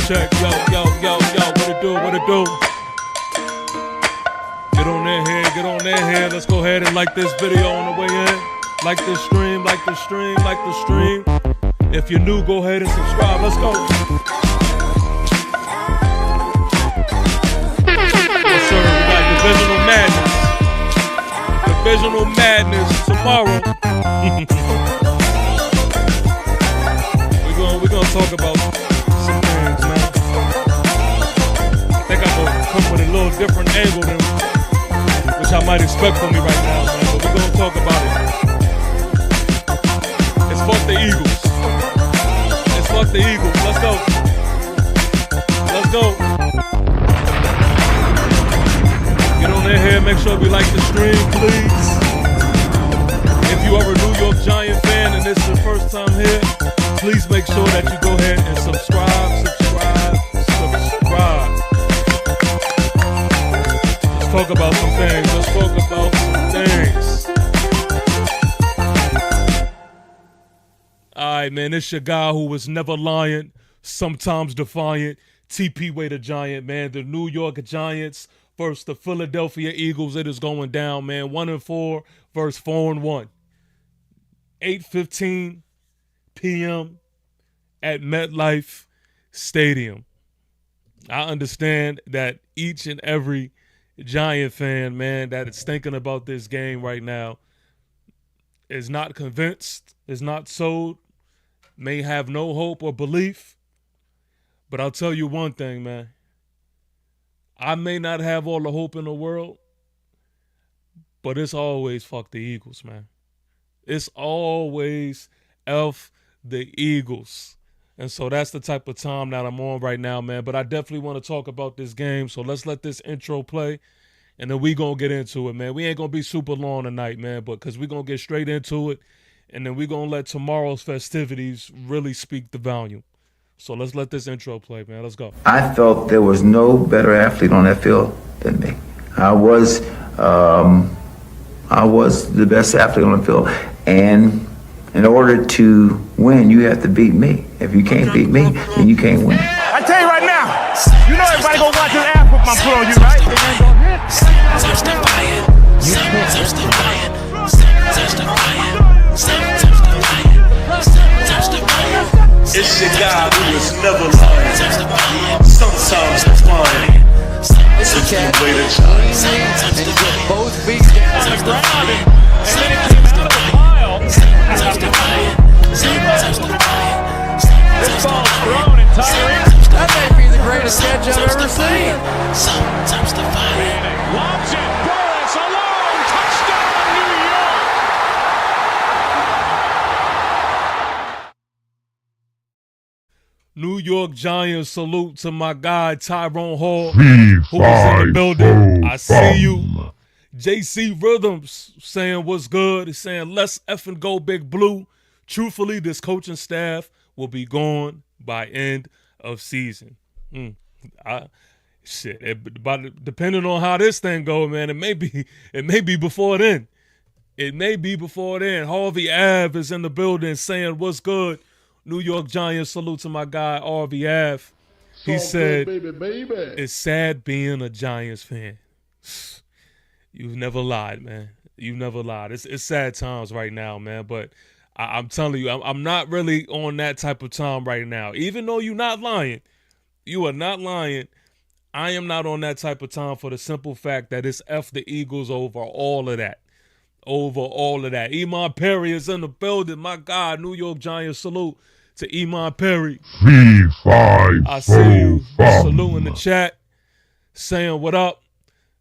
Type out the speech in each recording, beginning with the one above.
check. Yo, what it do? Get on that here. Let's go ahead and like this video on the way in. Like the stream. If you're new, go ahead and subscribe. Let's go. Yes, sir. We got Divisional Madness tomorrow. We're gonna talk about some things, man. I think I'm gonna come with a little different angle than which I might expect from me right now, man. But we're gonna talk about it. It's fuck the Eagles. Let's go. Get on in here. Make sure we like the stream, please. If you are a New York Giant fan and this is your first time here, please make sure that you go ahead and subscribe. Let's talk about some things. All right, man, it's your guy who was never lying, sometimes defiant, TP Way the Giant, man. The New York Giants versus the Philadelphia Eagles. It is going down, man. 1-4 versus 4-1. 8:15 p.m. at MetLife Stadium. I understand that each and every Giant fan, man, that is thinking about this game right now is not convinced, is not sold, may have no hope or belief. But I'll tell you one thing, man. I may not have all the hope in the world, but it's always fuck the Eagles, man. It's always F the Eagles. And so that's the type of time that I'm on right now, man. But I definitely want to talk about this game. So let's let this intro play, and then we going to get into it, man. We ain't going to be super long tonight, man, but because we going to get straight into it, and then we going to let tomorrow's festivities really speak the volume. So let's let this intro play, man. Let's go. I felt there was no better athlete on that field than me. I was the best athlete on the field. And in order to win, you have to beat me. If you can't beat me, then you can't win. I tell you right now, you know everybody gonna watch this ass whoop my put on you, right? It's your guy who was never lying, sometimes defiant. It's a key way to try. Both feet down on the ground, and then it came out of the pile. This ball's thrown, and Tyree, that may be the greatest catch I've ever seen. Sometimes defiant. Lobs it, Burris alone, touchdown, New York. New York Giants, salute to my guy Tyrone Hall, who's in the building. I see you. JC Rhythms saying what's good. He's saying let's effing go Big Blue. Truthfully, this coaching staff will be gone by end of season. Depending on how this thing goes, man, it may be before then. Harvey Ave is in the building saying what's good. New York Giants, salute to my guy, Harvey Ave. He said, baby. It's sad being a Giants fan. You've never lied, man. You've never lied. It's sad times right now, man. But I'm telling you, I'm not really on that type of time right now. Even though you're not lying, you are not lying. I am not on that type of time for the simple fact that it's F the Eagles over all of that. Iman Perry is in the building. My God, New York Giants, salute to Iman Perry. I see you. Salute in the chat, saying what up.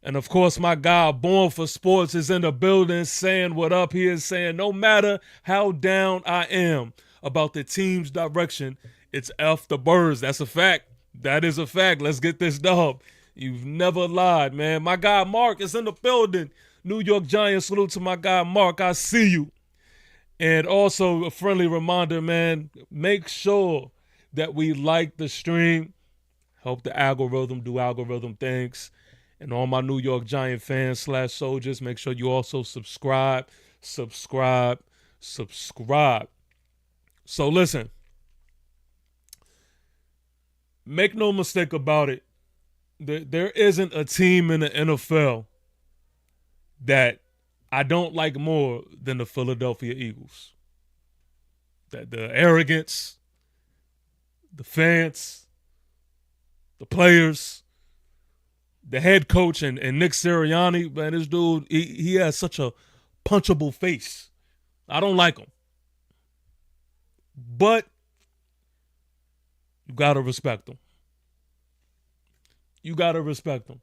And of course, my guy, Born for Sports, is in the building saying what up. He is saying no matter how down I am about the team's direction, it's F the Birds. That's a fact. That is a fact. Let's get this dub. You've never lied, man. My guy, Mark, is in the building. New York Giants, salute to my guy, Mark. I see you. And also a friendly reminder, man, make sure that we like the stream. Help the algorithm do algorithm things. And all my New York Giant fans / soldiers, make sure you also subscribe. So listen, make no mistake about it, there isn't a team in the NFL that I don't like more than the Philadelphia Eagles. That the arrogance, the fans, the players, the head coach and Nick Sirianni, man, this dude, he has such a punchable face. I don't like him. But you got to respect him. You got to respect him.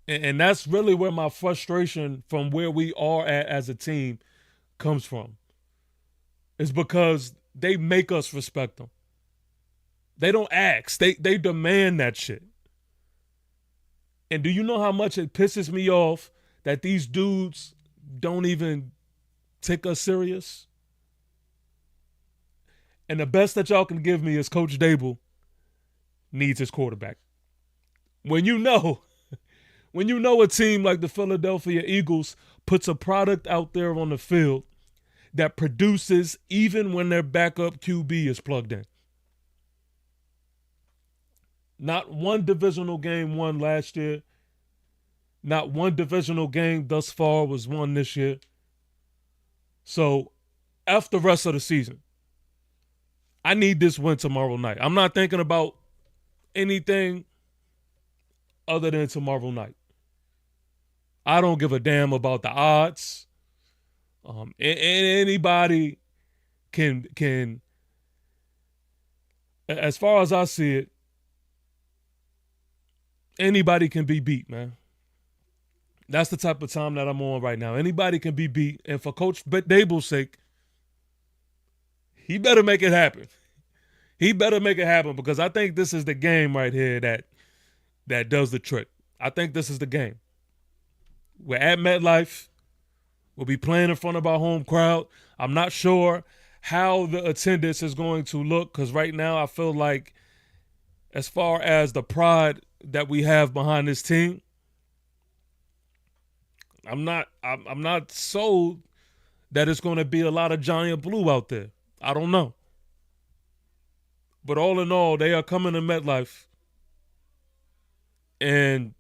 And that's really where my frustration from where we are at as a team comes from. It's because they make us respect them. They don't ask. They demand that shit. And do you know how much it pisses me off that these dudes don't even take us serious? And the best that y'all can give me is Coach Dable needs his quarterback. When you know a team like the Philadelphia Eagles puts a product out there on the field that produces even when their backup QB is plugged in. Not one divisional game won last year. Not one divisional game thus far was won this year. So, after the rest of the season, I need this win tomorrow night. I'm not thinking about anything other than tomorrow night. I don't give a damn about the odds. Anybody can, as far as I see it, anybody can be beat, man. That's the type of time that I'm on right now. Anybody can be beat. And for Coach Dable's sake, he better make it happen. He better make it happen because I think this is the game right here that does the trick. I think this is the game. We're at MetLife. We'll be playing in front of our home crowd. I'm not sure how the attendance is going to look because right now I feel like as far as the pride that we have behind this team, I'm not sold that it's going to be a lot of giant blue out there. I don't know. But all in all, they are coming to MetLife. And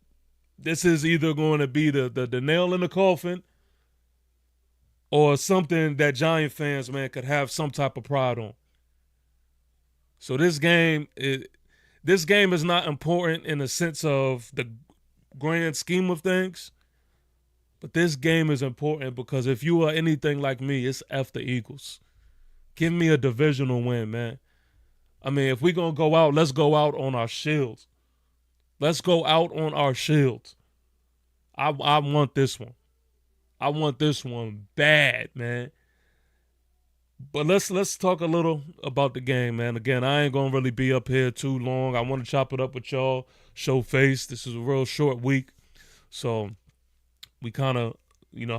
this is either going to be the nail in the coffin or something that Giant fans, man, could have some type of pride on. So this game is not important in the sense of the grand scheme of things. But this game is important because if you are anything like me, it's F the Eagles. Give me a divisional win, man. I mean, if we're going to go out, let's go out on our shields. Let's go out on our shields. I want this one. I want this one bad, man. But let's talk a little about the game, man. Again, I ain't going to really be up here too long. I want to chop it up with y'all, show face. This is a real short week. So we kind of,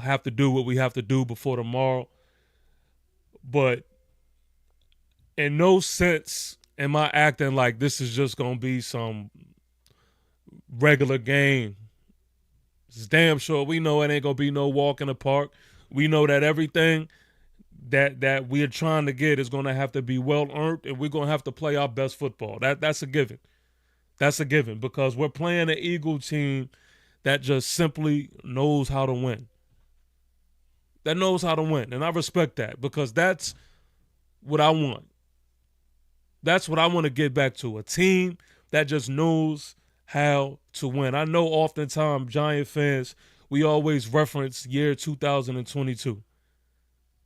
have to do what we have to do before tomorrow. But in no sense am I acting like this is just going to be some regular game. It's damn sure we know it ain't going to be no walk in the park. We know that everything that we're trying to get is going to have to be well-earned, and we're going to have to play our best football. That's a given. That's a given because we're playing an Eagle team that just simply knows how to win. That knows how to win, and I respect that because that's what I want. That's what I want to get back to, a team that just knows how to win. I know oftentimes Giant fans, we always reference year 2022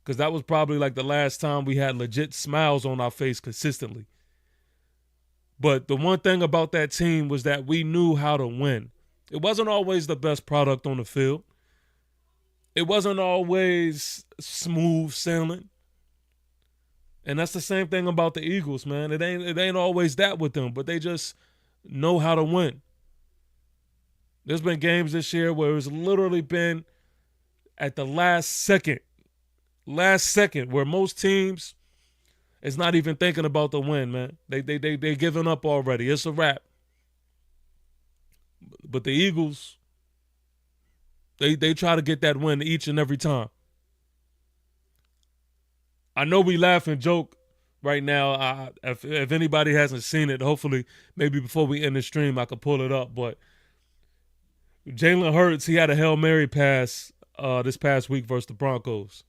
because that was probably like the last time we had legit smiles on our face consistently. But the one thing about that team was that we knew how to win. It wasn't always the best product on the field. It wasn't always smooth sailing. And that's the same thing about the Eagles, man. It ain't always that with them, but they just know how to win. There's been games this year where it's literally been at the last second, where most teams is not even thinking about the win, man. They giving up already. It's a wrap. But the Eagles, they try to get that win each and every time. I know we laugh and joke right now. If anybody hasn't seen it, hopefully maybe before we end the stream I could pull it up. But Jalen Hurts, he had a Hail Mary pass this past week versus the Broncos.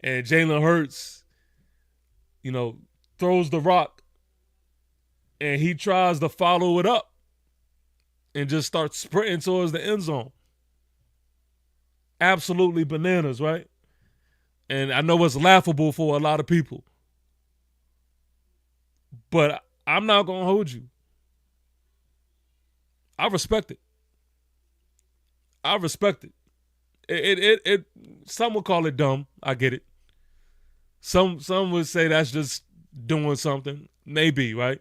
And Jalen Hurts, throws the rock and he tries to follow it up and just starts sprinting towards the end zone. Absolutely bananas, right? And I know it's laughable for a lot of people. But I'm not going to hold you. I respect it. I respect it. It some would call it dumb. I get it. Some would say that's just doing something. Maybe, right?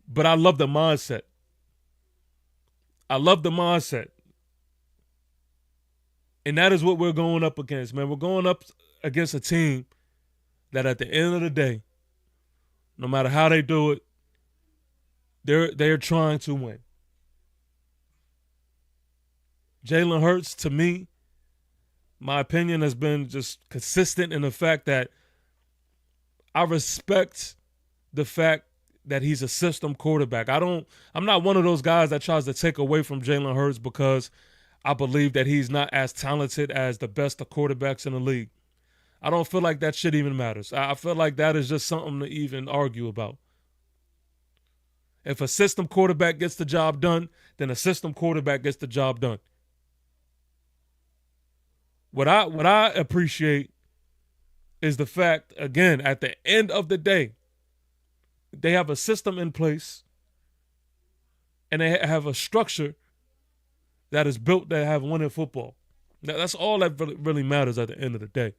But I love the mindset. I love the mindset. And that is what we're going up against, man. We're going up against a team that at the end of the day, no matter how they do it, they're trying to win. Jalen Hurts, to me, my opinion has been just consistent in the fact that I respect the fact that he's a system quarterback. I'm not one of those guys that tries to take away from Jalen Hurts because I believe that he's not as talented as the best of quarterbacks in the league. I don't feel like that shit even matters. I feel like that is just something to even argue about. If a system quarterback gets the job done, then a system quarterback gets the job done. What I appreciate is the fact, again, at the end of the day, they have a system in place and they have a structure that is built to have winning football. Now, that's all that really matters at the end of the day.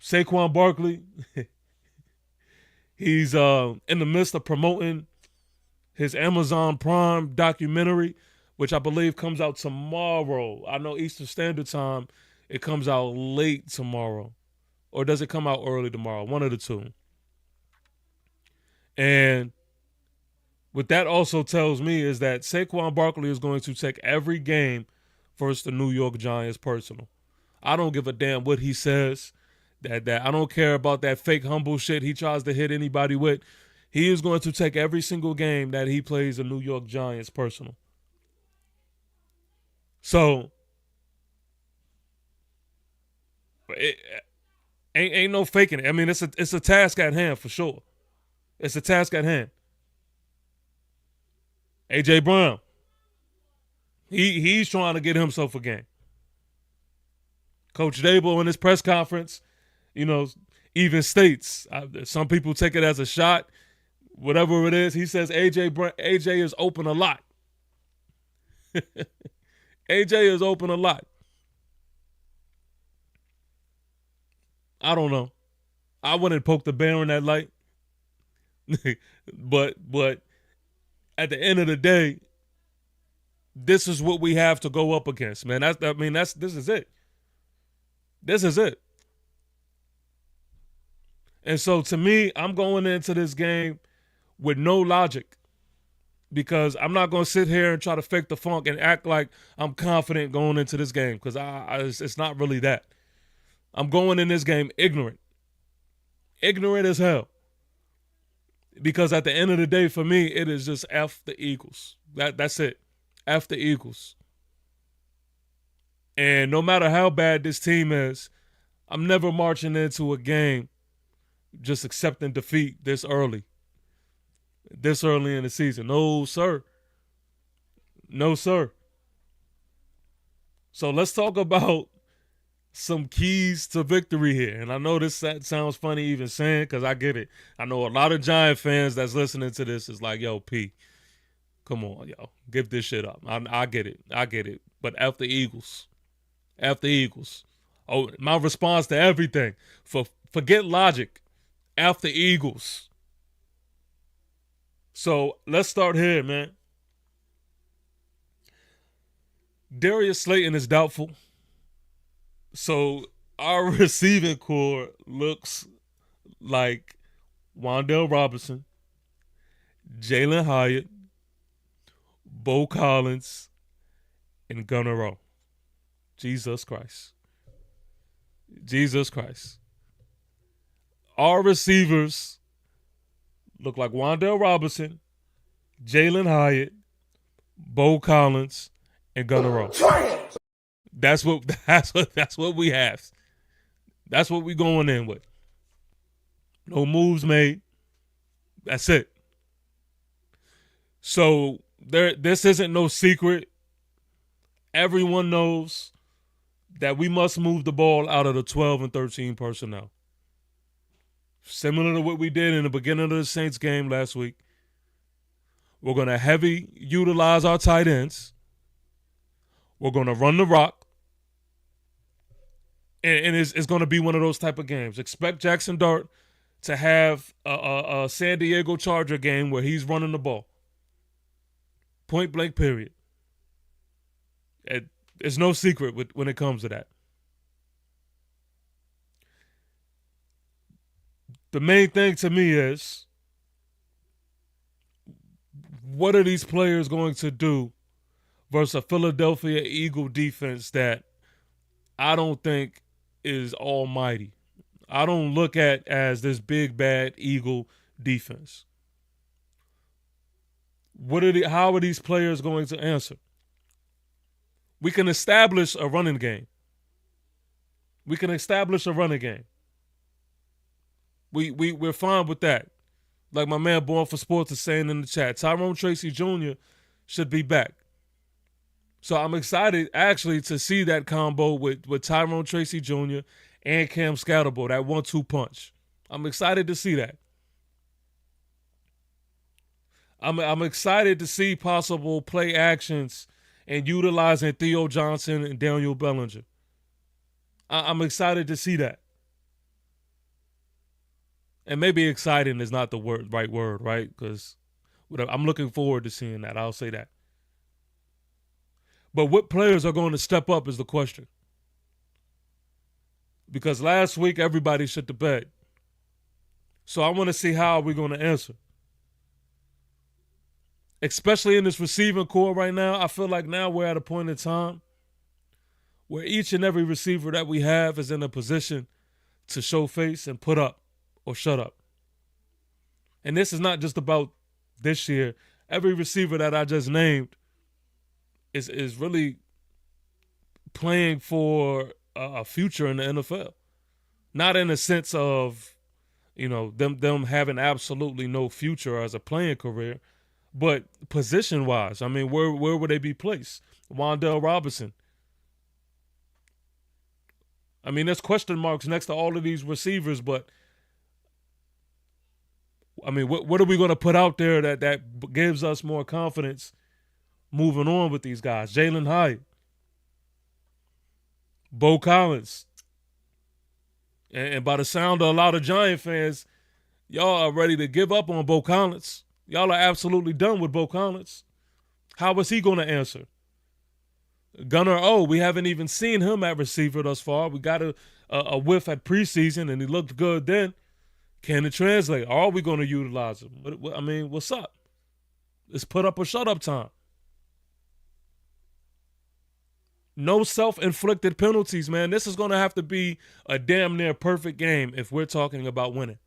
Saquon Barkley, he's in the midst of promoting his Amazon Prime documentary, which I believe comes out tomorrow. I know Eastern Standard Time, it comes out late tomorrow. Or does it come out early tomorrow? One of the two. And what that also tells me is that Saquon Barkley is going to take every game versus the New York Giants personal. I don't give a damn what he says. That I don't care about that fake humble shit he tries to hit anybody with. He is going to take every single game that he plays the New York Giants personal. So ain't no faking it. I mean, it's a task at hand for sure. It's a task at hand. A.J. Brown, he's trying to get himself a game. Coach Dable in his press conference, even states, some people take it as a shot, whatever it is. He says AJ is open a lot. AJ is open a lot. I don't know. I wouldn't poke the bear in that light. but at the end of the day, this is what we have to go up against, man. This is it. This is it. And so to me, I'm going into this game with no logic because I'm not going to sit here and try to fake the funk and act like I'm confident going into this game because it's not really that. I'm going in this game ignorant. Ignorant as hell. Because at the end of the day, for me, it is just F the Eagles. That's it. F the Eagles. And no matter how bad this team is, I'm never marching into a game just accepting defeat this early. This early in the season. No, sir. No, sir. So let's talk about some keys to victory here. And I know this sounds funny even saying because I get it. I know a lot of Giant fans that's listening to this is like, yo, P, come on, yo. Give this shit up. I get it. I get it. But F the Eagles. F the Eagles. Oh, my response to everything. Forget logic. F the Eagles. So let's start here, man. Darius Slayton is doubtful. So our receiving core looks like Wan'Dale Robinson, Jalen Hyatt, Bo Collins, and Gunnar O. Jesus Christ. Jesus Christ. Our receivers look like Wan'Dale Robinson, Jalen Hyatt, Bo Collins, and Gunnar Ross. That's what we have. That's what we going in with. No moves made. That's it. So this isn't no secret. Everyone knows that we must move the ball out of the 12 and 13 personnel. Similar to what we did in the beginning of the Saints game last week. We're going to heavy utilize our tight ends. We're going to run the rock. And it's going to be one of those type of games. Expect Jackson Dart to have a San Diego Charger game where he's running the ball. Point blank, period. It's no secret when it comes to that. The main thing to me is, what are these players going to do versus a Philadelphia Eagle defense that I don't think is almighty? I don't look at as this big, bad Eagle defense. How are these players going to answer? We can establish a running game. We're fine with that. Like my man Born for Sports is saying in the chat, Tyrone Tracy Jr. should be back. So I'm excited actually to see that combo with Tyrone Tracy Jr. and Cam Scatterbo, that 1-2 punch. I'm excited to see that. I'm excited to see possible play actions and utilizing Theo Johnson and Daniel Bellinger. I'm excited to see that. And maybe exciting is not the right word, right? Because I'm looking forward to seeing that. I'll say that. But what players are going to step up is the question. Because last week, everybody shit the bed. So I want to see how we're going to answer. Especially in this receiving core right now, I feel like now we're at a point in time where each and every receiver that we have is in a position to show face and put up or shut up. And this is not just about this year. Every receiver that I just named is really playing for a future in the NFL. Not in the sense of, them having absolutely no future as a playing career, but position-wise, I mean, where would they be placed? Wan'Dale Robinson. I mean, there's question marks next to all of these receivers, but I mean, what are we going to put out there that gives us more confidence moving on with these guys? Jalen Hyatt, Bo Collins, and by the sound of a lot of Giant fans, y'all are ready to give up on Bo Collins. Y'all are absolutely done with Bo Collins. How is he going to answer? Gunnar we haven't even seen him at receiver thus far. We got a whiff at preseason, and he looked good then. Can it translate? Are we going to utilize him? I mean, what's up? It's put up or shut up time. No self-inflicted penalties, man. This is going to have to be a damn near perfect game if we're talking about winning.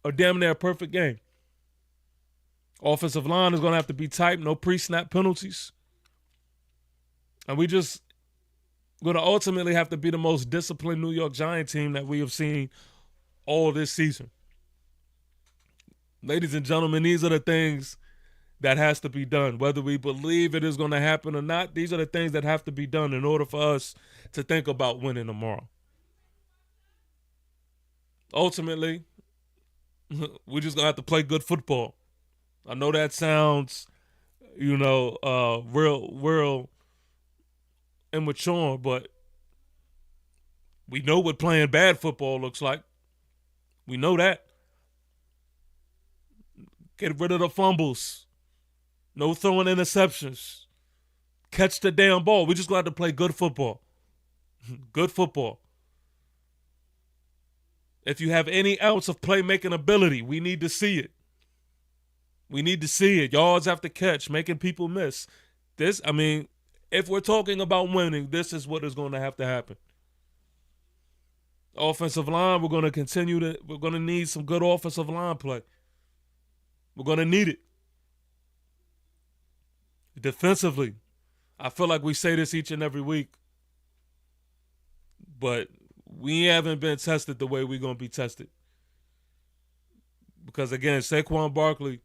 A damn near perfect game. Offensive line is going to have to be tight. No pre-snap penalties. And we just going to ultimately have to be the most disciplined New York Giant team that we have seen all this season. Ladies and gentlemen, these are the things that has to be done. Whether we believe it is going to happen or not, these are the things that have to be done in order for us to think about winning tomorrow. Ultimately, we're just going to have to play good football. I know that sounds, real immature, but we know what playing bad football looks like. We know that. Get rid of the fumbles. No throwing interceptions. Catch the damn ball. We just going to have to play good football. Good football. If you have any ounce of playmaking ability, we need to see it. We need to see it. Yards after catch, making people miss. If we're talking about winning, this is what is going to have to happen. Offensive line, we're going to need some good offensive line play. We're going to need it. Defensively, I feel like we say this each and every week, but we haven't been tested the way we're going to be tested. Because, again, Saquon Barkley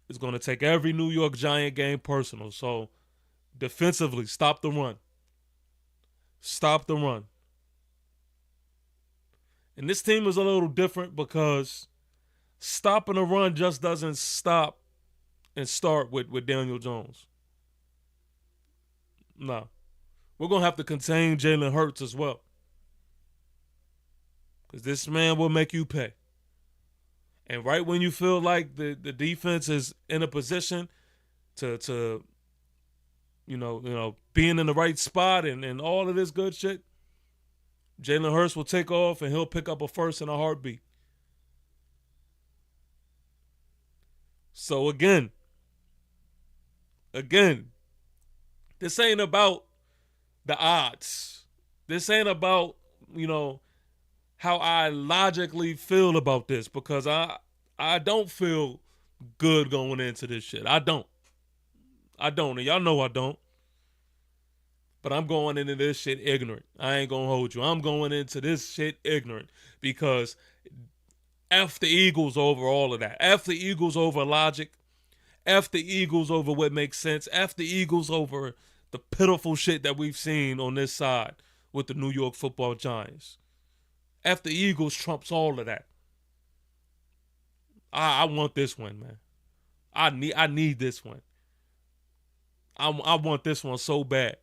is going to take every New York Giant game personal. So, defensively, stop the run. Stop the run. And this team is a little different because stopping the run just doesn't stop and start with Daniel Jones. No. We're going to have to contain Jalen Hurts as well. Because this man will make you pay. And right when you feel like the defense is in a position to being in the right spot and all of this good shit, Jalen Hurts will take off and he'll pick up a first in a heartbeat. So again, this ain't about the odds. This ain't about, how I logically feel about this, because I don't feel good going into this shit. I don't. And y'all know I don't. But I'm going into this shit ignorant. I ain't gonna hold you. I'm going into this shit ignorant because F the Eagles over all of that. F the Eagles over logic. F the Eagles over what makes sense. F the Eagles over the pitiful shit that we've seen on this side with the New York Football Giants. F the Eagles trumps all of that. I want this one, man. I need this one. I want this one so bad.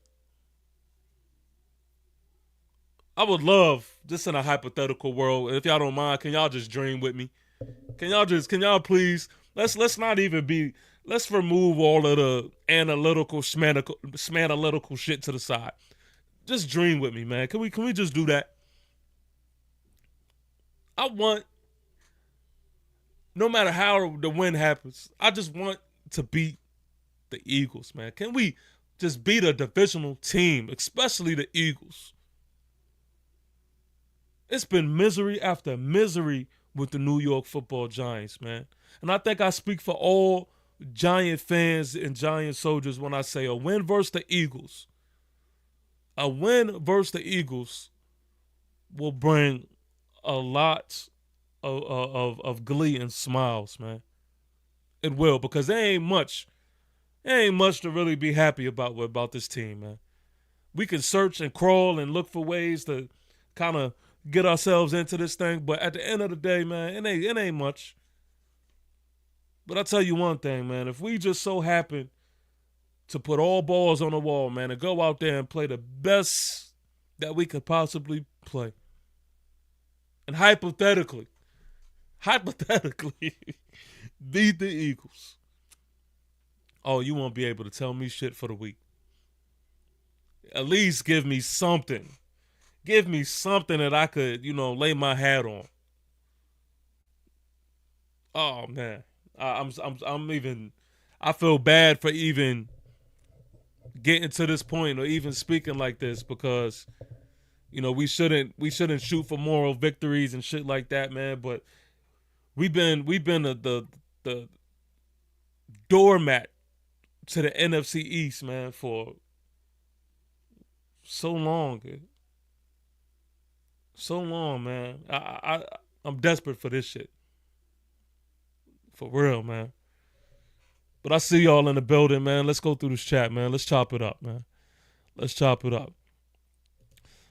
I would love, just in a hypothetical world, if y'all don't mind, can y'all just dream with me? Can y'all please, let's not even be, let's remove all of the analytical, schmanalytical shit to the side. Just dream with me, man. Can we just do that? I want, no matter how the win happens, I just want to beat the Eagles, man. Can we just beat a divisional team, especially the Eagles? It's been misery after misery with the New York Football Giants, man. And I think I speak for all Giant fans and Giant soldiers when I say a win versus the Eagles. A win versus the Eagles will bring a lot of glee and smiles, man. It will, because there ain't much to really be happy about this team, man. We can search and crawl and look for ways to kind of get ourselves into this thing, but at the end of the day, man, it ain't much. But I'll tell you one thing, man. If we just so happen to put all balls on the wall, man, and go out there and play the best that we could possibly play, and hypothetically, beat the Eagles, oh, you won't be able to tell me shit for the week. At least give me something. Give me something that I could, lay my hat on. Oh man, I feel bad for even getting to this point or even speaking like this, because we shouldn't shoot for moral victories and shit like that, man. But we've been the doormat to the NFC East, man, for so long. So long, man. I'm desperate for this shit. For real, man. But I see y'all in the building, man. Let's go through this chat, man. Let's chop it up, man. Let's chop it up.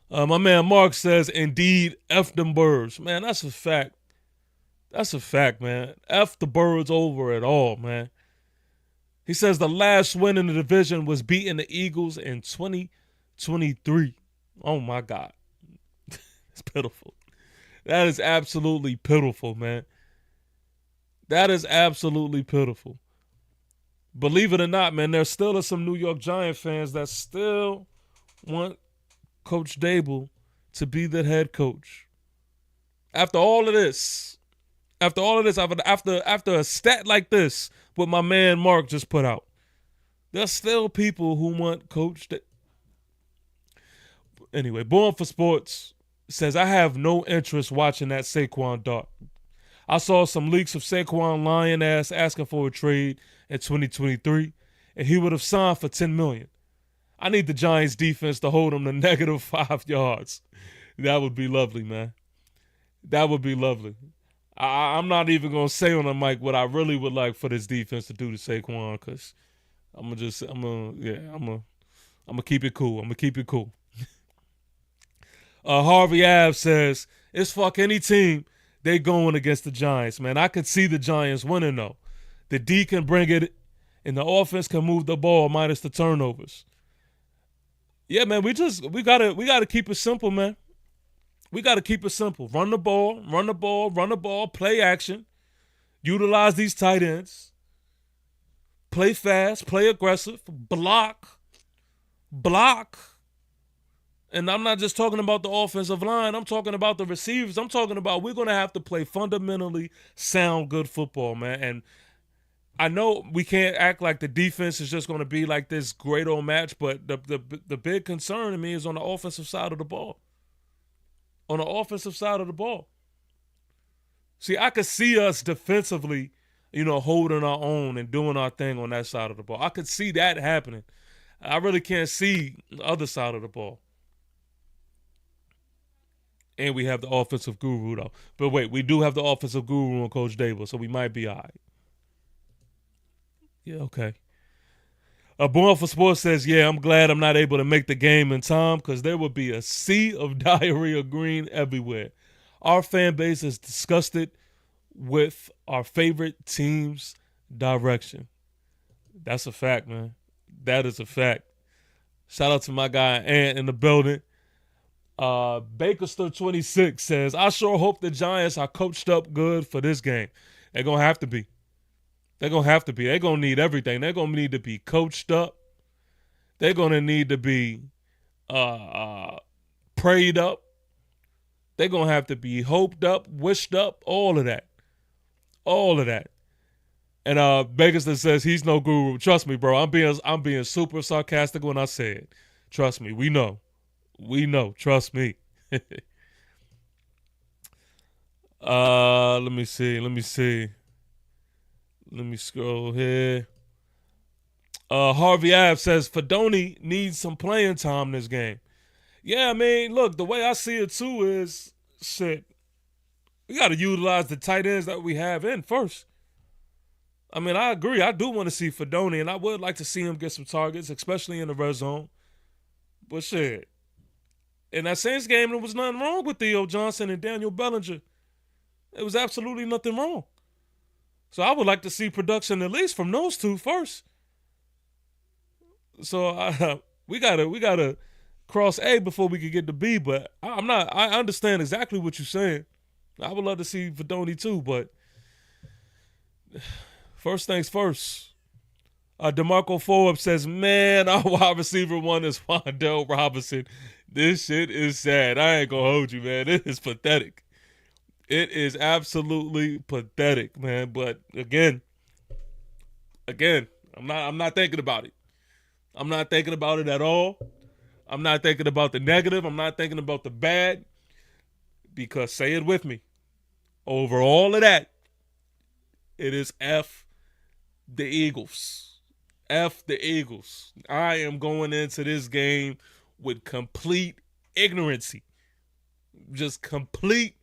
My man Mark says, indeed, F them birds. Man, that's a fact. That's a fact, man. F the birds over it all, man. He says the last win in the division was beating the Eagles in 2023. Oh, my God. It's pitiful. That is absolutely pitiful, man. That is absolutely pitiful. Believe it or not, man, there still are some New York Giant fans that still want Coach Dable to be the head coach. After all of this, after a stat like this, what my man Mark just put out, There's still people who want Coach. Anyway, Born for Sports says, I have no interest watching that Saquon dart. I saw some leaks of Saquon lying ass asking for a trade in 2023, and he would have signed for $10 million. I need the Giants defense to hold him to -5 yards. That would be lovely, man. That would be lovely. I'm not even going to say on the mic what I really would like for this defense to do to Saquon, because I'm going to keep it cool. I'm going to keep it cool. Harvey Ave says, it's fuck any team they going against the Giants, man. I could see the Giants winning, though. The D can bring it, and the offense can move the ball minus the turnovers. Yeah, man, we gotta keep it simple, man. We gotta keep it simple. Run the ball, play action, utilize these tight ends, play fast, play aggressive, block. And I'm not just talking about the offensive line. I'm talking about the receivers. I'm talking about we're going to have to play fundamentally sound, good football, man. And I know we can't act like the defense is just going to be like this great old match, but the big concern to me is on the offensive side of the ball. On the offensive side of the ball. See, I could see us defensively, holding our own and doing our thing on that side of the ball. I could see that happening. I really can't see the other side of the ball. And we have the offensive guru, though. But wait, we do have the offensive guru on Coach Dable, so we might be all right. Yeah, okay. Born for Sports says, yeah, I'm glad I'm not able to make the game in time because there would be a sea of diarrhea green everywhere. Our fan base is disgusted with our favorite team's direction. That's a fact, man. That is a fact. Shout out to my guy Ant in the building. Bakerster 26 says, I sure hope the Giants are coached up good for this game. They're going to have to be. They're going to have to be. They're going to need everything. They're going to need to be coached up. They're going to need to be prayed up. They're going to have to be hoped up, wished up, all of that. All of that. And Bakerster says he's no guru. Trust me, bro. I'm being super sarcastic when I say it. Trust me. We know. We know. Trust me. Let me see. Let me scroll here. Harvey Ave says Fedoni needs some playing time this game. Yeah, I mean, look, the way I see it too is, shit, we got to utilize the tight ends that we have in first. I mean, I agree. I do want to see Fedoni, and I would like to see him get some targets, especially in the red zone. But shit, in that Saints game, there was nothing wrong with Theo Johnson and Daniel Bellinger. There was absolutely nothing wrong. So I would like to see production at least from those two first. So we gotta cross A before we can get to B. But I understand exactly what you're saying. I would love to see Fedoni too, but first things first. DeMarco Forbes says, man, our wide receiver one is Wandale Robinson. This shit is sad. I ain't gonna hold you, man. It is pathetic. It is absolutely pathetic, man. But again, I'm not thinking about it. I'm not thinking about it at all. I'm not thinking about the negative. I'm not thinking about the bad. Because, say it with me, over all of that, it is F the Eagles. F the Eagles. I am going into this game with complete ignorancy. Just complete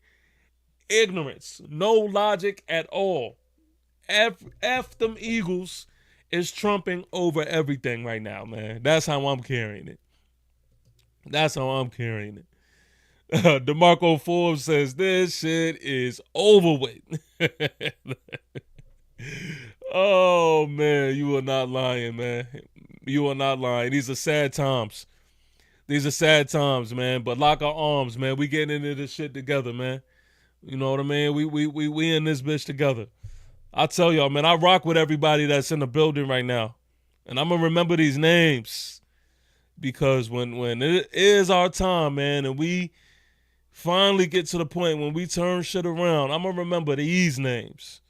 ignorance. No logic at all. F them Eagles is trumping over everything right now, man. That's how I'm carrying it. DeMarco Forbes says this shit is over with. Oh, man, you are not lying, man. You are not lying. These are sad times. Man. But lock our arms, man. We getting into this shit together, man. You know what I mean? We in this bitch together. I tell y'all, man, I rock with everybody that's in the building right now. And I'm going to remember these names. Because when it is our time, man, and we finally get to the point when we turn shit around, I'm going to remember these names.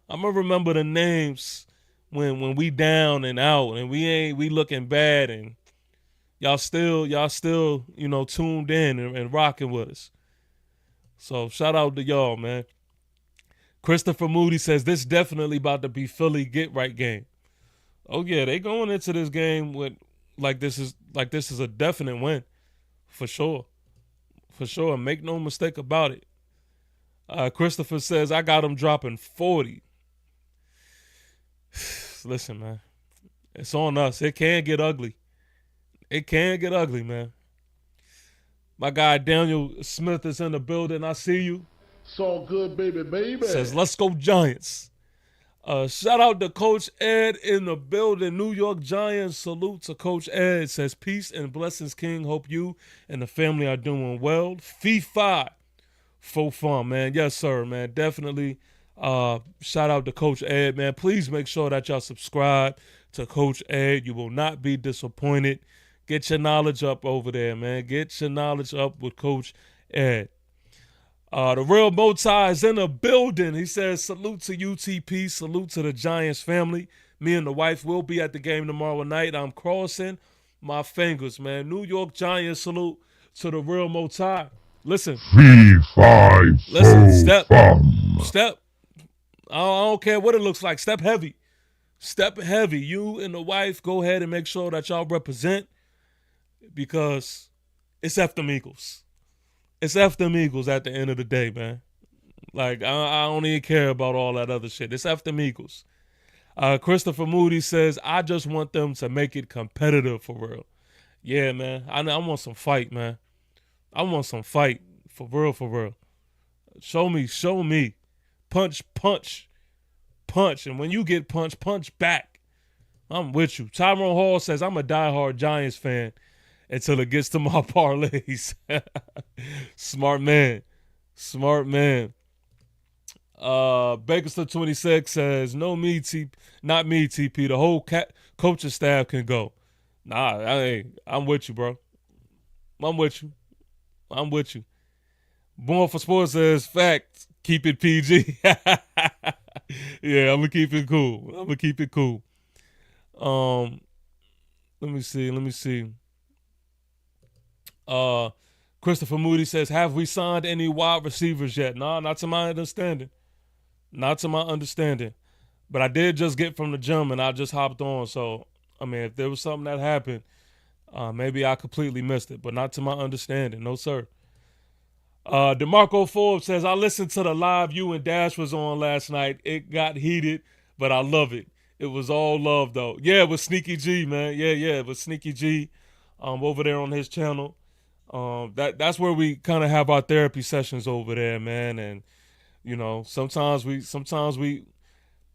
I'm going to remember the names when we down and out and we looking bad and y'all still tuned in and rocking with us. So shout out to y'all, man. Christopher Moody says this definitely about to be Philly get right game. Oh yeah, they going into this game with like this is a definite win, for sure. For sure, make no mistake about it. Christopher says I got him dropping 40. Listen, man, it's on us. It can get ugly. It can get ugly, man. My guy Daniel Smith is in the building. I see you. It's all good, baby. Says let's go Giants. Shout out to Coach Ed in the building. New York Giants, salute to Coach Ed. Says peace and blessings, King. Hope you and the family are doing well. Fee-fi. Faux fun, man. Yes, sir, man. Definitely shout out to Coach Ed, man. Please make sure that y'all subscribe to Coach Ed. You will not be disappointed. Get your knowledge up over there, man. Get your knowledge up with Coach Ed. The real Motai is in the building. He says, salute to UTP, salute to the Giants family. Me and the wife will be at the game tomorrow night. I'm crossing my fingers, man. New York Giants, salute to the real Motai. Listen. Listen, step. I don't care what it looks like. Step heavy. Step heavy. You and the wife, go ahead and make sure that y'all represent because it's F them Eagles. It's F them Eagles at the end of the day, man. Like, I don't even care about all that other shit. It's F them Eagles. Christopher Moody says, I just want them to make it competitive for real. Yeah, man. I want some fight, man. I want some fight. For real. Show me. Punch. And when you get punched, punch back. I'm with you. Tyrone Hall says, I'm a diehard Giants fan until it gets to my parlays. Smart man. Bakersfield 26 says, not me, TP. The whole coaching staff can go. Nah, I'm with you, bro. I'm with you. Born for Sports says, facts, keep it PG. Yeah, I'm going to keep it cool. Let me see. Christopher Moody says, have we signed any wide receivers yet? Nah, not to my understanding. But I did just get from the gym and I just hopped on. So, I mean, if there was something that happened, maybe I completely missed it. But not to my understanding. No, sir. DeMarco Forbes says, I listened to the live you and Dash was on last night. It got heated, but I love it. It was all love, though. Yeah, it was Sneaky G, man. Yeah, it was Sneaky G over there on his channel. That's where we kind of have our therapy sessions over there, man. And, you know, sometimes we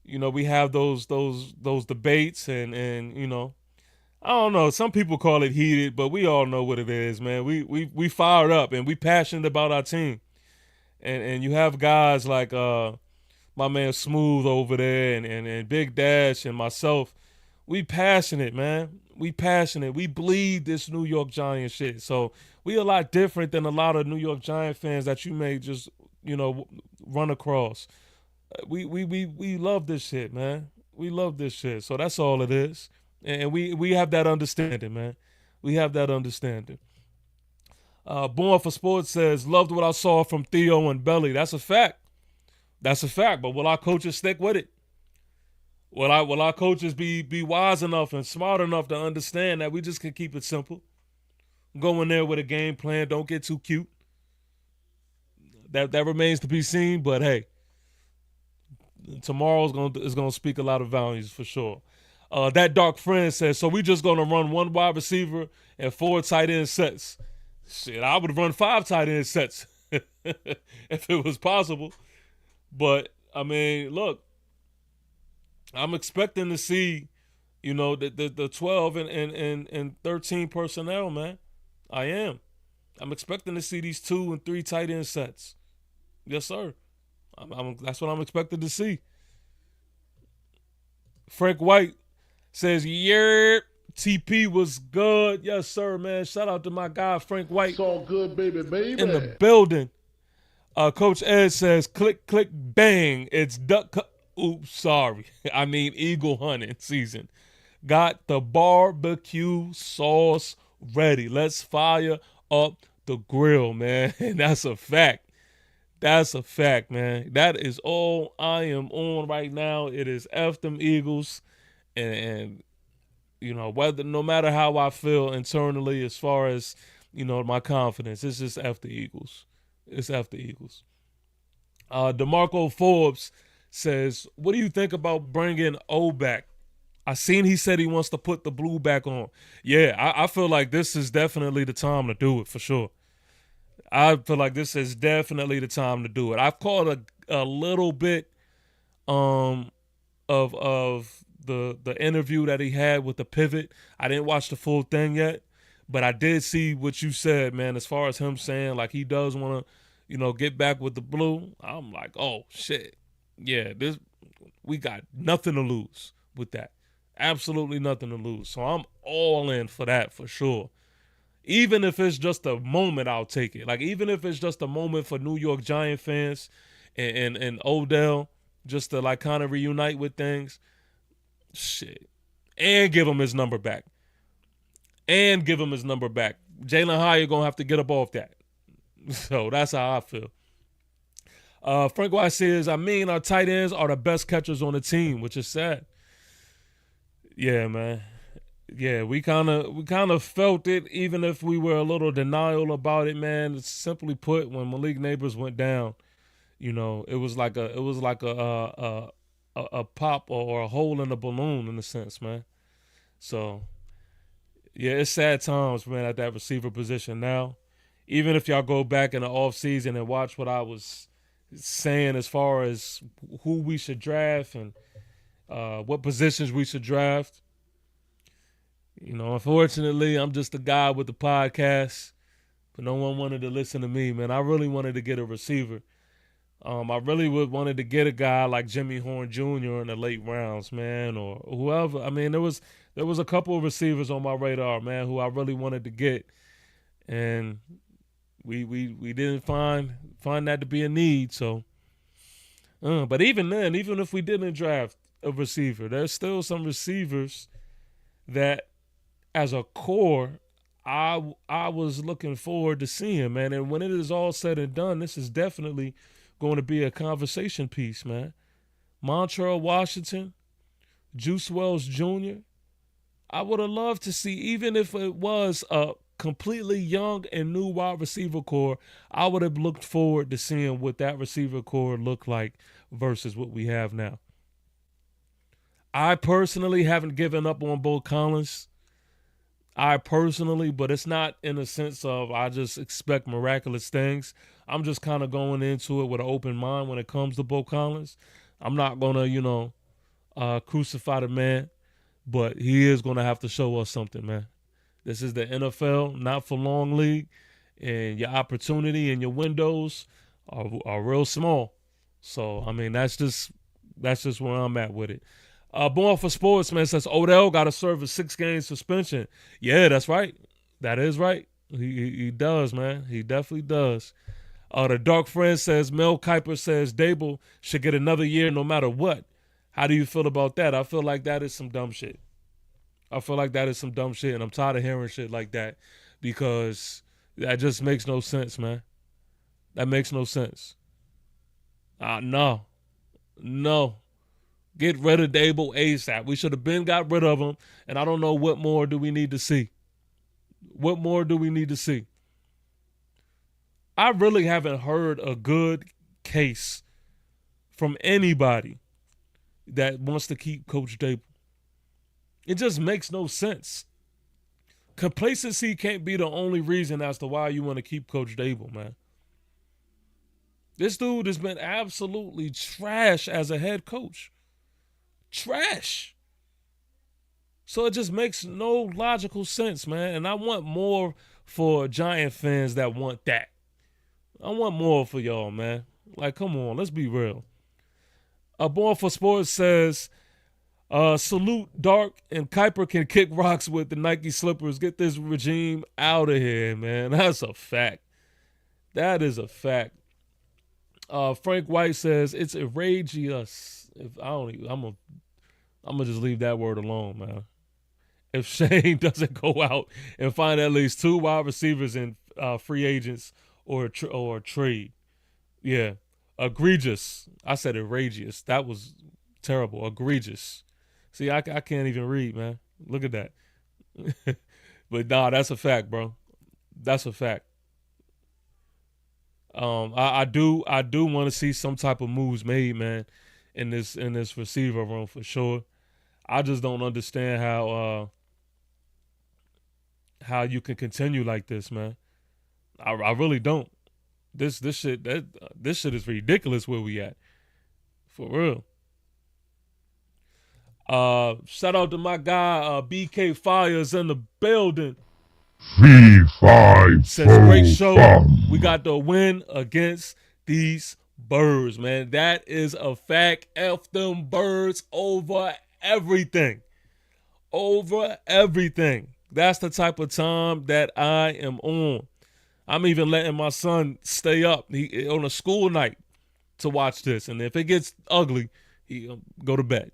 we have those debates and you know, I don't know. Some people call it heated, but we all know what it is, man. We fired up and we passionate about our team. And you have guys like my man Smooth over there and Big Dash and myself. We passionate, man. We passionate. We bleed this New York Giants shit. So we a lot different than a lot of New York Giant fans that you may just, run across. We love this shit, man. We love this shit. So that's all it is. And we have that understanding, man. We have that understanding. Born for Sports says, loved what I saw from Theo and Belly. That's a fact. But will our coaches stick with it? Will our coaches be wise enough and smart enough to understand that we just can keep it simple? Go in there with a game plan. Don't get too cute. That remains to be seen. But hey, tomorrow is gonna speak a lot of values for sure. That dark friend says, so we just gonna run one wide receiver and 4 tight end sets. Shit, I would run 5 tight end sets if it was possible. But I mean, look, I'm expecting to see, the 12 and 13 personnel, man. I am. I'm expecting to see these 2 and 3 tight end sets. Yes, sir. That's what I'm expected to see. Frank White says, yeah, TP was good. Yes, sir, man. Shout out to my guy, Frank White. It's all good, baby. In the building. Coach Ed says, click, click, bang. It's duck. Oops, sorry. I mean eagle hunting season. Got the barbecue sauce ready. Let's fire up the grill, man. And that's a fact. That's a fact, man. That is all I am on right now. It is F them Eagles. And you know, whether no matter how I feel internally as far as, you know, my confidence, it's just F the Eagles. It's F the Eagles. DeMarco Forbes says, what do you think about bringing O back? I seen he said he wants to put the blue back on. Yeah, I feel like this is definitely the time to do it for sure. I feel like this is definitely the time to do it. I've caught a little bit of the interview that he had with the pivot. I didn't watch the full thing yet, but I did see what you said, man, as far as him saying like he does want to, you know, get back with the blue. I'm like, oh shit. Yeah, we got nothing to lose with that. Absolutely nothing to lose. So I'm all in for that for sure. Even if it's just a moment, I'll take it. Like, even if it's just a moment for New York Giant fans and Odell just to, like, kind of reunite with things. Shit. And give him his number back. Jalen Hyatt going to have to get up off that. So that's how I feel. Frank White says, I mean, our tight ends are the best catchers on the team, which is sad. Yeah, man. Yeah, we kind of felt it, even if we were a little denial about it, man. Simply put, when Malik Neighbors went down, you know, it was like a pop or a hole in a balloon in a sense, man. So yeah, it's sad times, man, at that receiver position now. Even if y'all go back in the offseason and watch what I was saying as far as who we should draft and what positions we should draft. You know, unfortunately, I'm just a guy with the podcast, but no one wanted to listen to me, man. I really wanted to get a receiver. I really wanted to get a guy like Jimmy Horn Jr. in the late rounds, man, or whoever. I mean, there was a couple of receivers on my radar, man, who I really wanted to get, and we didn't find that to be a need. So, but even then, even if we didn't draft a receiver, there's still some receivers that, as a core, I was looking forward to seeing, man. And when it is all said and done, this is definitely going to be a conversation piece, man. Montrell Washington, Juice Wells Jr., I would have loved to see, even if it was a completely young and new wide receiver core, I would have looked forward to seeing what that receiver core looked like versus what we have now. I personally haven't given up on Bo Collins. But it's not in a sense of I just expect miraculous things. I'm just kind of going into it with an open mind when it comes to Bo Collins. I'm not going to, crucify the man, but he is going to have to show us something, man. This is the NFL, not for long league, and your opportunity and your windows are real small. So, I mean, that's just where I'm at with it. Born for Sports, man, says Odell got to serve a 6-game suspension. Yeah, that's right. That is right. He does, man. He definitely does. The Dark Friend says Mel Kiper says Dable should get another year no matter what. How do you feel about that? I feel like that is some dumb shit. And I'm tired of hearing shit like that because that just makes no sense, man. That makes no sense. No. Get rid of Dable ASAP. We should have been got rid of him, and I don't know what more do we need to see. I really haven't heard a good case from anybody that wants to keep Coach Dable. It just makes no sense. Complacency can't be the only reason as to why you want to keep Coach Dable, man. This dude has been absolutely trash as a head coach. Trash. So it just makes no logical sense, man. And I want more for Giant fans that want that. I want more for y'all, man. Like, come on, let's be real. Born for Sports says, salute Dark and Kuiper can kick rocks with the Nike slippers. Get this regime out of here, man. That's a fact. That is a fact. Frank White says it's outrageous. If I don't, I'm gonna just leave that word alone, man. If Shane doesn't go out and find at least 2 wide receivers in free agents or trade, yeah, egregious. I said outrageous. That was terrible. Egregious. See, I can't even read, man. Look at that. But nah, that's a fact, bro. That's a fact. I do want to see some type of moves made, man, in this receiver room for sure. I just don't understand how you can continue like this, man. I really don't. This shit is ridiculous where we at. For real. Shout out to my guy BK Fires in the building. Says great show. We got the win against these birds, man. That is a fact. F them birds over everything. Over everything. That's the type of time that I am on. I'm even letting my son stay up on a school night to watch this. And if it gets ugly, he go to bed.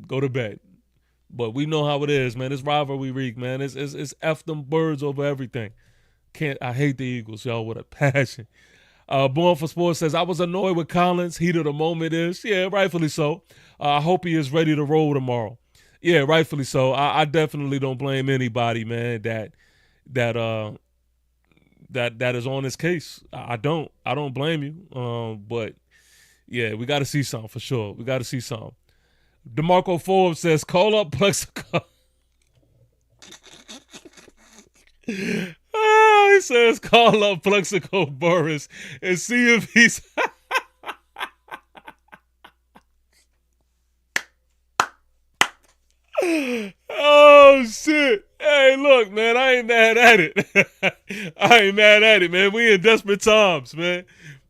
Go to bed. But we know how it is, man. It's rivalry week, man. It's F them birds over everything. I hate the Eagles, y'all, with a passion. Born for Sports says, I was annoyed with Collins. Heat of the moment is. Yeah, rightfully so. I hope he is ready to roll tomorrow. Yeah, rightfully so. I definitely don't blame anybody, man, that is on this case. I don't blame you. But yeah, we got to see something for sure. We got to see something. DeMarco Forbes says, call up Plexico. He says, call up Plexico Burris and see if he's. Oh, shit. Hey, look, man, I ain't mad at it. I ain't mad at it, man. We in desperate times, man.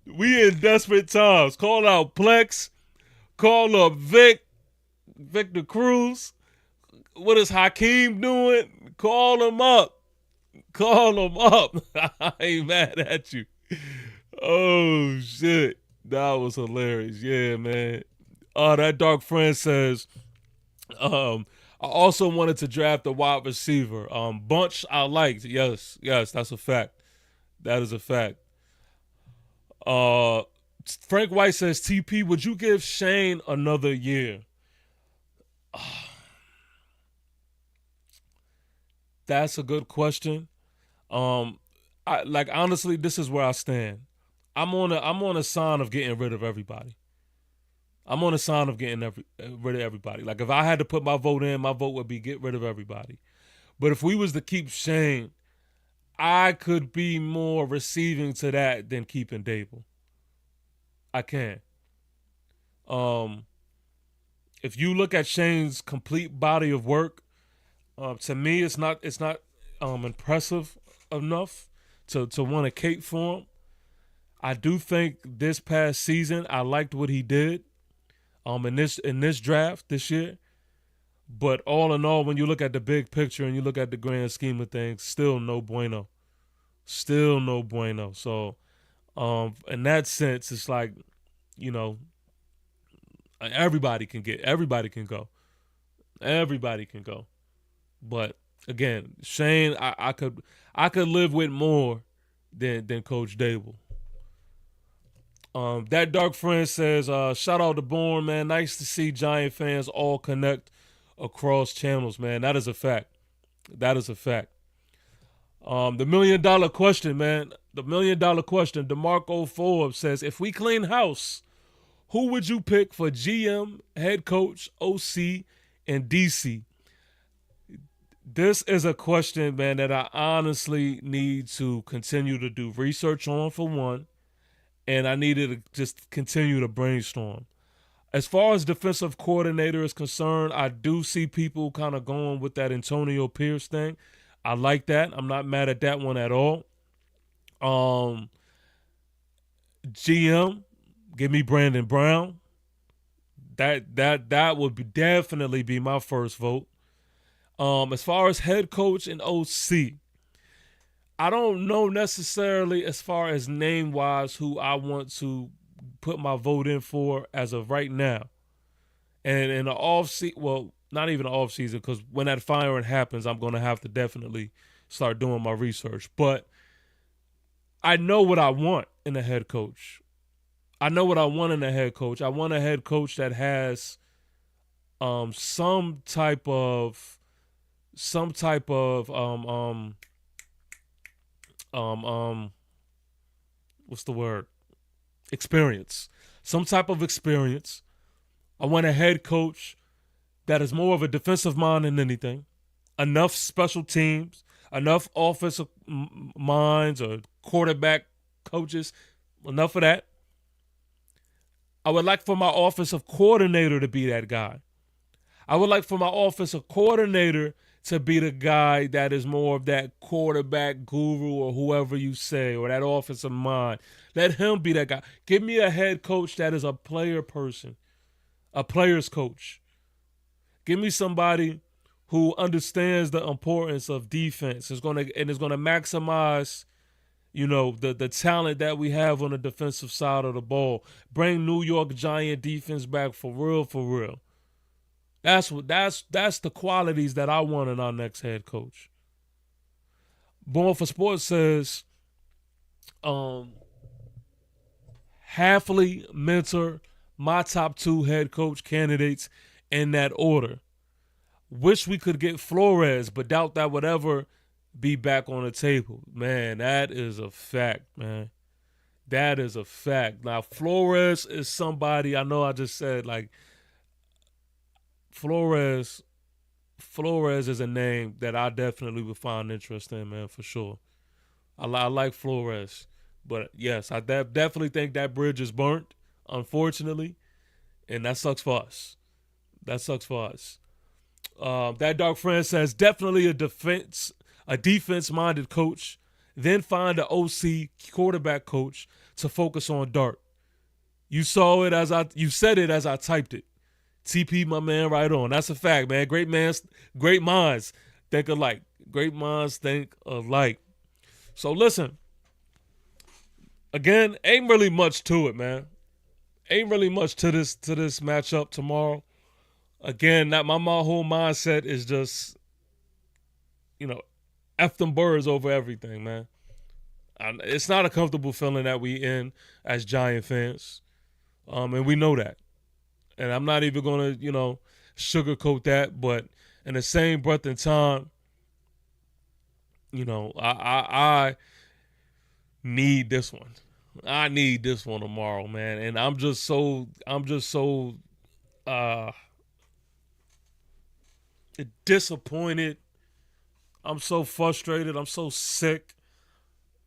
We in desperate times. Call out Plex. Call up Victor Cruz. What is Hakeem doing? Call him up. Call him up. I ain't mad at you. Oh, shit. That was hilarious. Yeah, man. That Dark Friend says, I also wanted to draft a wide receiver. Bunch I liked. Yes, that's a fact. That is a fact. Frank White says, TP, would you give Shane another year? That's a good question. Honestly, this is where I stand. I'm on a sign of getting rid of everybody. I'm on a sign of getting rid of everybody. Like, if I had to put my vote in, my vote would be get rid of everybody. But if we was to keep Shane, I could be more receiving to that than keeping Dable. I can. If you look at Shane's complete body of work, to me, it's not impressive enough to want to cape for him. I do think this past season I liked what he did in this draft this year. But all in all, when you look at the big picture and you look at the grand scheme of things, still no bueno. Still no bueno. So in that sense, it's like, you know, everybody can go. Everybody can go. But again, Shane, I could live with more than Coach Dable. That Dark Friend says, shout out to Bourne, man. Nice to see Giant fans all connect across channels, man. That is a fact. That is a fact. The $1 million question, man. The $1 million question. DeMarco Forbes says, if we clean house, who would you pick for GM, head coach, OC, and DC? This is a question, man, that I honestly need to continue to do research on, for one, and I needed to just continue to brainstorm. As far as defensive coordinator is concerned, I do see people kind of going with that Antonio Pierce thing. I like that. I'm not mad at that one at all. GM, give me Brandon Brown. That would definitely be my first vote. As far as head coach and OC, I don't know necessarily as far as name-wise who I want to put my vote in for as of right now. And in the off season, well, not even the off season, because when that firing happens, I'm going to have to definitely start doing my research. But I know what I want in a head coach. I know what I want in a head coach. I want a head coach that has some type of what's the word? Experience. Some type of experience. I want a head coach that is more of a defensive mind than anything. Enough special teams, enough offensive minds or quarterback coaches, enough of that. I would like for my offensive coordinator to be that guy. I would like for my offensive coordinator to be the guy that is more of that quarterback guru or whoever you say, or that offensive mind. Let him be that guy. Give me a head coach that is a player person, a player's coach. Give me somebody who understands the importance of defense is going to maximize, the talent that we have on the defensive side of the ball. Bring New York Giant defense back for real, for real. That's the qualities that I want in our next head coach. Born for Sports says, Halfley, Mentor, my top 2 head coach candidates in that order. Wish we could get Flores, but doubt that would ever be back on the table. Man, that is a fact, man. That is a fact. Now, Flores is somebody, I know I just said, like, Flores is a name that I definitely would find interest in, man, for sure. I like Flores. But, yes, I definitely think that bridge is burnt, unfortunately, and that sucks for us. That Dark Friend says, definitely a defense-minded coach, then find an OC quarterback coach to focus on Dart. You said it as I typed it. TP, my man, right on. That's a fact, man. Great minds think alike. Great minds think alike. So listen, again, ain't really much to it, man. Ain't really much to this matchup tomorrow. Again, my whole mindset is just, F them birds over everything, man. It's not a comfortable feeling that we in as Giant fans, and we know that. And I'm not even going to, sugarcoat that. But in the same breath and time, I need this one. I need this one tomorrow, man. And I'm just so disappointed. I'm so frustrated. I'm so sick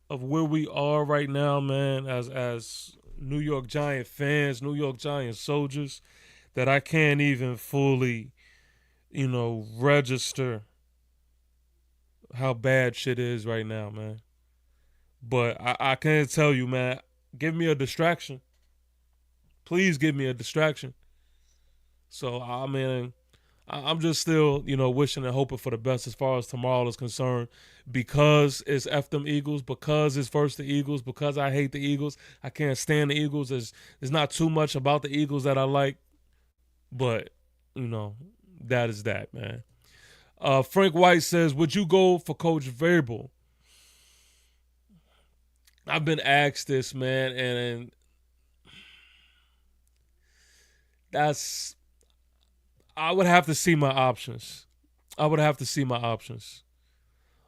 of where we are right now, man, as New York Giant fans, New York Giant soldiers, that I can't even fully, register how bad shit is right now, man. But I can't tell you, man, give me a distraction. Please give me a distraction. So, I mean, I'm just still, wishing and hoping for the best as far as tomorrow is concerned, because it's F them Eagles, because it's versus the Eagles, because I hate the Eagles. I can't stand the Eagles. There's not too much about the Eagles that I like, but, that is that, man. Frank White says, would you go for Coach Vrabel? I've been asked this, man, and I would have to see my options.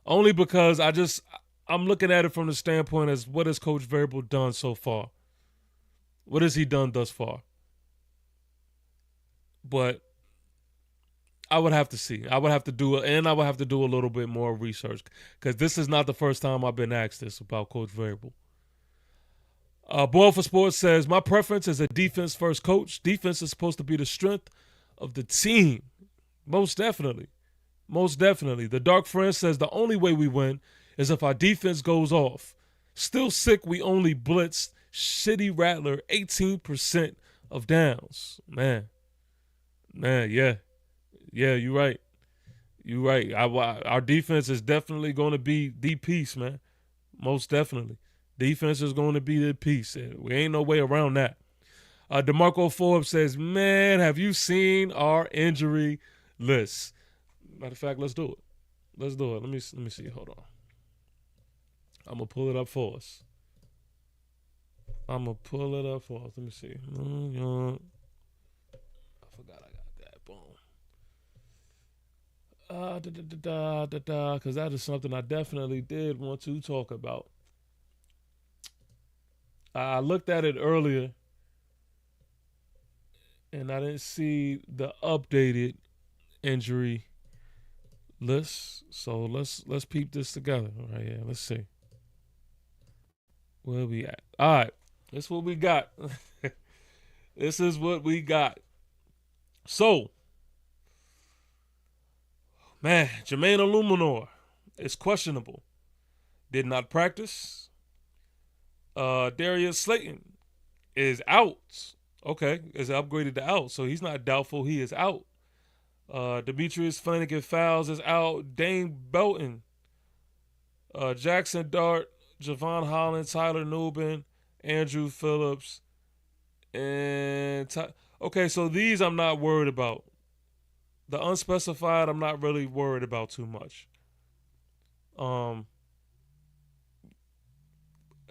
Only because I'm looking at it from the standpoint as, what has Coach Vrabel done so far? What has he done thus far? But I would have to see. I would have to do a little bit more research, because this is not the first time I've been asked this about Coach Vrabel. Born for Sports says, my preference is a defense-first coach. Defense is supposed to be the strength of the team. Most definitely. The Dark Friend says, the only way we win is if our defense goes off. Still sick we only blitzed shitty Rattler 18% of downs. Man, yeah. Yeah, you're right. Our defense is definitely going to be the piece, man. Most definitely. Defense is going to be the piece. We ain't no way around that. DeMarco Forbes says, man, have you seen our injury list? Matter of fact, let's do it. Let's do it. Let me see. Hold on. I'm going to pull it up for us. Let me see. I forgot I got that. Boom. Because that is something I definitely did want to talk about. I looked at it earlier, and I didn't see the updated injury list. So let's peep this together. All right, yeah, let's see. Where we at? All right, this is what we got. This is what we got. So, man, Jermaine Illuminor is questionable. Did not practice. Darius Slayton is out. Okay, is upgraded to out, so he's not doubtful. He is out. Demetrius Flanagan-Fowles is out. Dane Belton, Jackson Dart, Javon Holland, Tyler Nubin, Andrew Phillips, and okay, so these I'm not worried about. The unspecified I'm not really worried about too much.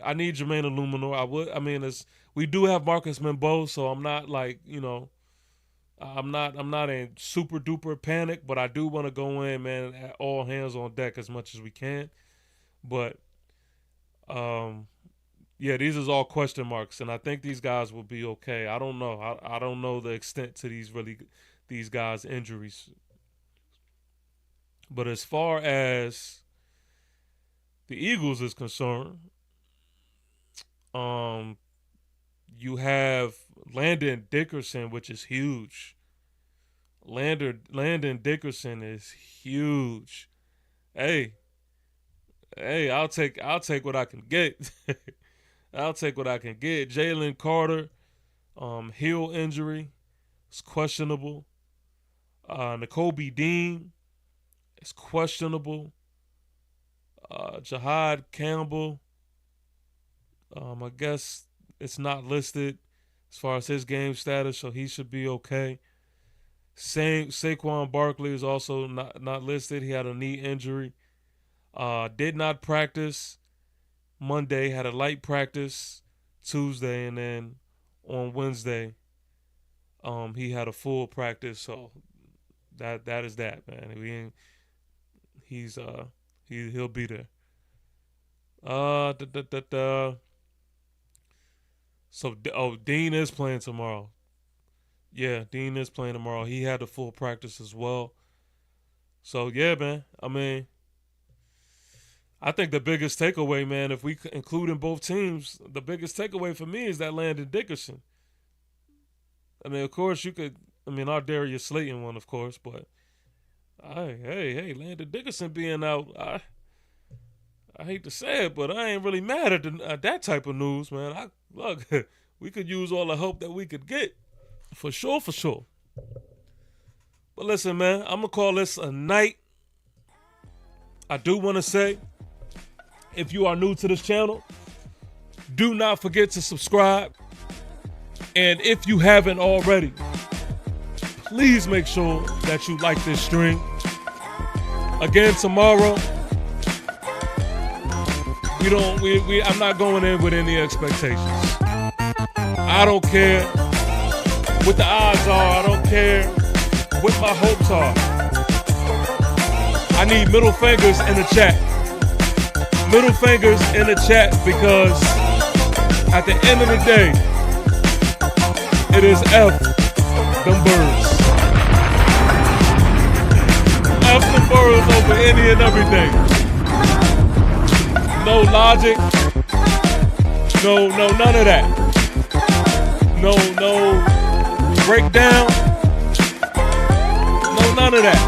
I need Jermaine Illuminor. We do have Marcus Membo, so I'm not like, I'm not in super duper panic, but I do want to go in, man, at all hands on deck as much as we can. But yeah, these is all question marks, and I think these guys will be okay. I don't know. I don't know the extent to these guys' injuries. But as far as the Eagles is concerned, you have Landon Dickerson, which is huge. Landon Dickerson is huge. Hey, I'll take what I can get. I'll take what I can get. Jalen Carter, heel injury, is questionable. Nakobe Dean is questionable. Jahad Campbell, I guess it's not listed as far as his game status, so he should be okay. Saquon Barkley is also not listed. He had a knee injury. Did not practice Monday, had a light practice Tuesday, and then on Wednesday, he had a full practice. So that is that, man. He'll be there. So Dean is playing tomorrow. Yeah, Dean is playing tomorrow. He had a full practice as well. So yeah, man. I think the biggest takeaway, man, if we include in both teams, the biggest takeaway for me is that Landon Dickerson. Of course, our Darius Slayton one, of course, but hey, Landon Dickerson being out, I hate to say it, but I ain't really mad at that type of news, man. Look, we could use all the help that we could get, for sure. But listen, man, I'm going to call this a night. I do want to say, if you are new to this channel, do not forget to subscribe. And if you haven't already, please make sure that you like this stream. Again, tomorrow, I'm not going in with any expectations. I don't care what the odds are. I don't care what my hopes are. I need middle fingers in the chat. Middle fingers in the chat, because at the end of the day, it is F them birds. F them birds over any and everything. No logic. No, none of that. No breakdown. No, none of that.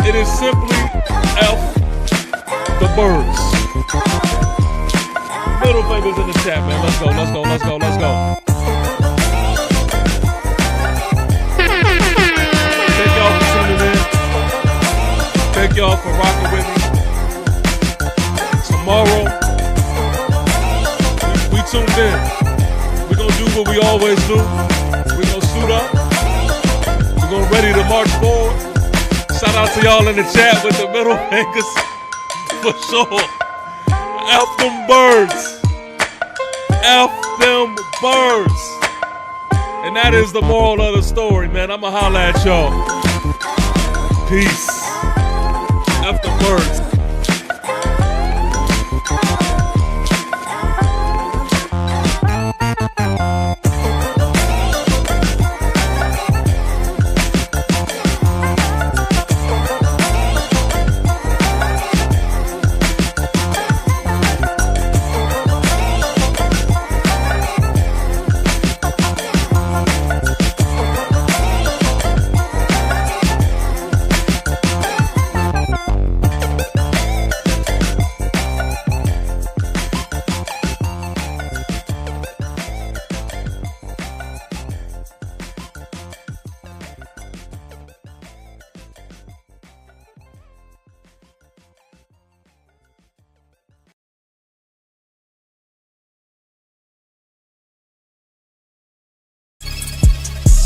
It is simply F the birds. Middle fingers in the chat, man. Let's go. Thank y'all for tuning in. Thank y'all for rocking with me. Tomorrow, what we always do. We gonna suit up. We gonna ready to march forward. Shout out to y'all in the chat with the middle fingers. For sure. F them birds. F them birds. And that is the moral of the story, man. I'ma holla at y'all. Peace. F the birds.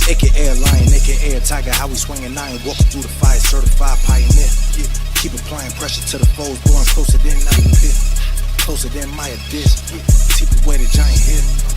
AKA lion, AKA tiger, how we swinging iron, walking through the fire, certified pioneer. Yeah. Keep applying pressure to the foes, going closer than I pit, closer than my abyss. Yeah. Keep away the giant hit.